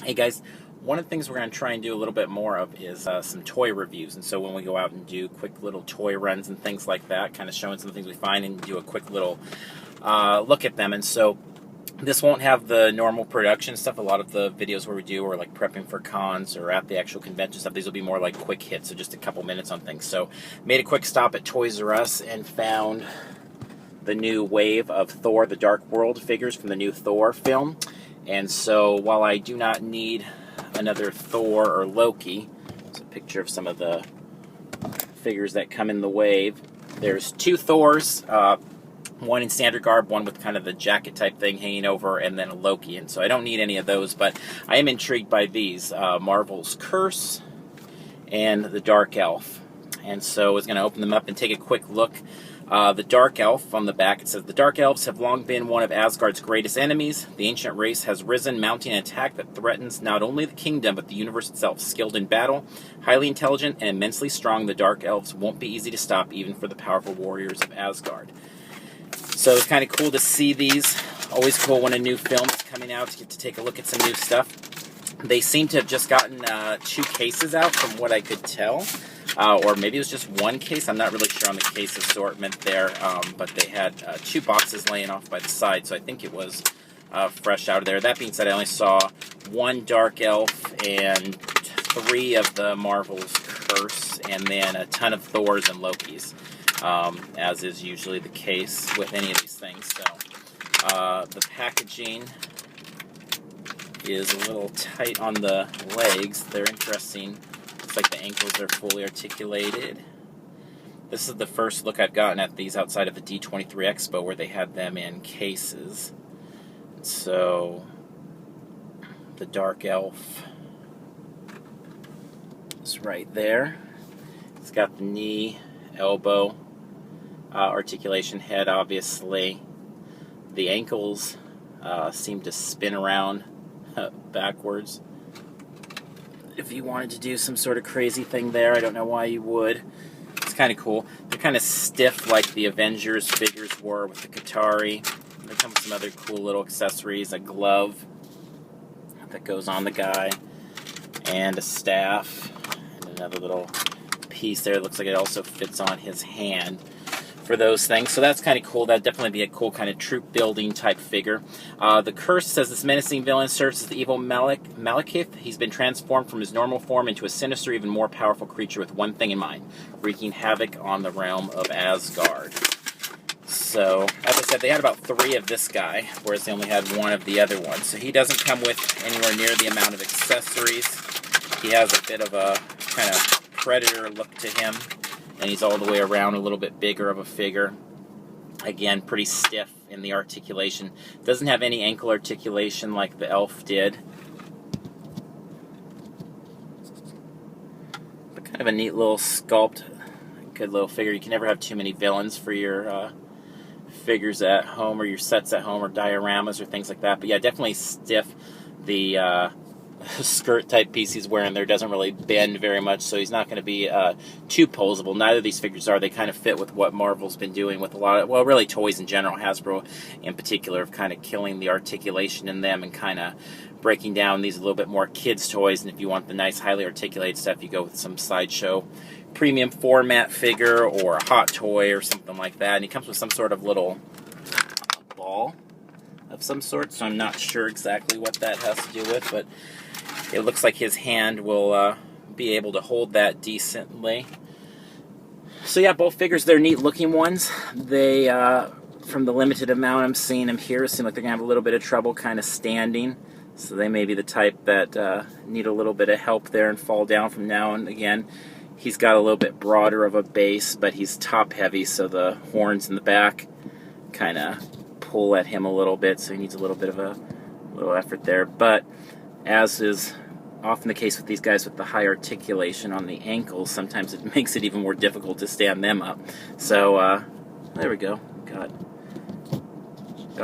Hey guys, one of the things we're going to try and do a little bit more of is some toy reviews. And so when we go out and do quick little toy runs and things like that, kind of showing some things we find and do a quick little look at them. And so this won't have the normal production stuff. A lot of the videos where we do are like prepping for cons or at the actual convention stuff. These will be more like quick hits, so just a couple minutes on things. So made a quick stop at Toys R Us and found the new wave of Thor, the Dark World figures from the new Thor film. And so while I do not need another Thor or Loki, it's a picture of some of the figures that come in the wave. There's two Thors, one in standard garb, one with kind of the jacket type thing hanging over, and then a Loki. And so I don't need any of those, but I am intrigued by these, Marvel's Kurse and the Dark Elf. And so I was going to open them up and take a quick look. The Dark Elf, on the back, it says, "The Dark Elves have long been one of Asgard's greatest enemies. The ancient race has risen, mounting an attack that threatens not only the kingdom, but the universe itself. Skilled in battle, highly intelligent, and immensely strong, the Dark Elves won't be easy to stop, even for the powerful warriors of Asgard." So it's kind of cool to see these. Always cool when a new film is coming out to get to take a look at some new stuff. They seem to have just gotten 2 cases out, from what I could tell. Or maybe it was just one case. I'm not really sure on the case assortment there, but they had 2 boxes laying off by the side, so I think it was fresh out of there. That being said, I only saw 1 Dark Elf and 3 of the Marvel's Curse, and then a ton of Thors and Lokis, as is usually the case with any of these things. So the packaging is a little tight on the legs. They're interesting. Looks like the ankles are fully articulated. This is the first look I've gotten at these outside of the D23 Expo, where they had them in cases. So the Dark Elf is right there. It's got the knee, elbow, articulation, head, obviously. The ankles seem to spin around backwards. If you wanted to do some sort of crazy thing there, I don't know why you would. It's kind of cool. They're kind of stiff like the Avengers figures were with the Qatari. They come with some other cool little accessories, a glove that goes on the guy, and a staff, and another little piece there. It looks like it also fits on his hand for those things. So that's kind of cool. That'd definitely be a cool kind of troop building type figure. The Curse says this menacing villain serves as the evil Malekith. He's been transformed from his normal form into a sinister, even more powerful creature with one thing in mind: wreaking havoc on the realm of Asgard. So, as I said, they had about 3 of this guy, whereas they only had 1 of the other one. So he doesn't come with anywhere near the amount of accessories. He has a bit of a kind of Predator look to him, and he's all the way around a little bit bigger of a figure. Again, pretty stiff in the articulation. Doesn't have any ankle articulation like the elf did. But kind of a neat little sculpt. Good little figure. You can never have too many villains for your figures at home, or your sets at home, or dioramas or things like that. But yeah, definitely stiff. The skirt type piece he's wearing there doesn't really bend very much, so he's not going to be too posable. Neither of these figures are. They kind of fit with what Marvel's been doing with a lot of, well, really toys in general, Hasbro in particular, of kind of killing the articulation in them and kind of breaking down these a little bit more kids' toys. And if you want the nice, highly articulated stuff, you go with some Sideshow premium format figure or a hot toy or something like that. And he comes with some sort of little ball of some sort, so I'm not sure exactly what that has to do with, but it looks like his hand will be able to hold that decently. So yeah, both figures, they're neat looking ones. They, from the limited amount I'm seeing them here, seem like they're going to have a little bit of trouble kind of standing. So they may be the type that need a little bit of help there and fall down from now and again. He's got a little bit broader of a base, but he's top heavy, so the horns in the back kind of pull at him a little bit, so he needs a little bit of a little effort there. But as is often the case with these guys with the high articulation on the ankles, sometimes it makes it even more difficult to stand them up. So there we go. Got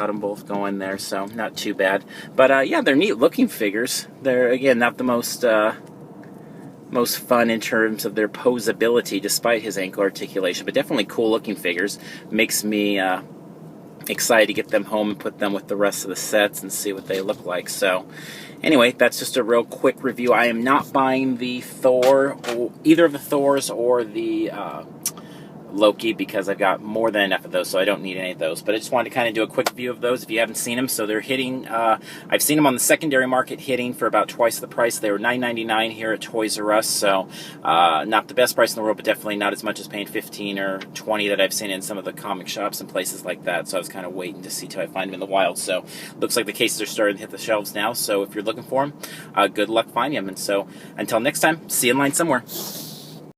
them both going there, so not too bad. But yeah, they're neat looking figures. They're, again, not the most fun in terms of their posability, despite his ankle articulation, but definitely cool looking figures. Makes me excited to get them home and put them with the rest of the sets and see what they look like. So Anyway, that's just a real quick review. I am not buying the Thor, or either of the Thors or the Loki, because I've got more than enough of those, so I don't need any of those. But I just wanted to kind of do a quick view of those if you haven't seen them. So they're hitting, I've seen them on the secondary market hitting for about twice the price. They were $9.99 here at Toys R Us, so not the best price in the world, but definitely not as much as paying $15 or $20 that I've seen in some of the comic shops and places like that. So I was kind of waiting to see till I find them in the wild. So looks like the cases are starting to hit the shelves now. So if you're looking for them, good luck finding them. And so until next time, see you in line somewhere.